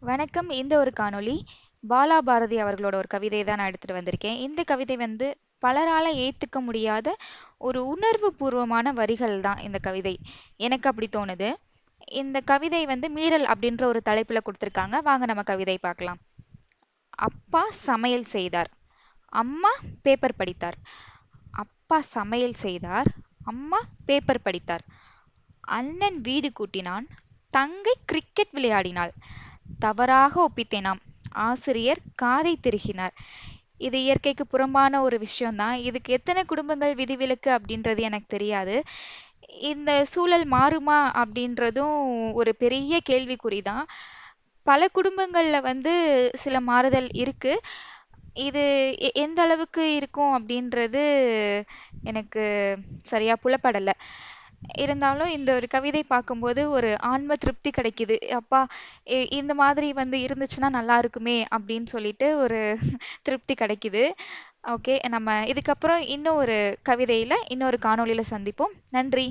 வணக்கம். இந்த ஒரு காணொளி பாலா பாரதி அவர்களோட ஒரு கவிதை தான் நான் எடுத்துட்டு வந்திருக்கேன். இந்த கவிதை வந்து பலரால ஏத்துக்க முடியாத ஒரு உணர்வு பூர்வமான வரிகள் தான் இந்த கவிதை. எனக்கு அப்படி தோணுது. இந்த கவிதை வந்து மீறல் அப்படின்ற ஒரு தலைப்புல கொடுத்திருக்காங்க. வாங்க நம்ம கவிதை பார்க்கலாம். அப்பா சமையல் செய்தார். அம்மா பேப்பர் படித்தார். அப்பா சமையல் செய்தார். அம்மா பேப்பர் படித்தார். அண்ணன் வீடு கூட்டினான். தங்கை கிரிக்கெட் விளையாடினாள். தவறாக ஒப்பித்தேனாம். ஆசிரியர் காதை திருகினார். இது இயற்கைக்கு புறம்பான ஒரு விஷயம்தான். இதுக்கு எத்தனை குடும்பங்கள் விதிவிலக்கு அப்படின்றது எனக்கு தெரியாது. இந்த சூழல் மாறுமா அப்படின்றதும் ஒரு பெரிய கேள்விக்குறிதான். பல குடும்பங்கள்ல வந்து சில மாறுதல் இருக்கு. இது எந்த அளவுக்கு இருக்கும் அப்படின்றது எனக்கு சரியா புலப்படல. இருந்தாலும் இந்த ஒரு கவிதை பார்க்கும்போது ஒரு ஆன்ம திருப்தி கிடைக்குது. அப்பா இந்த மாதிரி வந்து இருந்துச்சுன்னா நல்லா இருக்குமே அப்படின்னு சொல்லிட்டு ஒரு திருப்தி கிடைக்குது. ஓகே, நம்ம இதுக்கப்புறம் இன்னும் ஒரு கவிதையில இன்னொரு காணொளியில சந்திப்போம். நன்றி.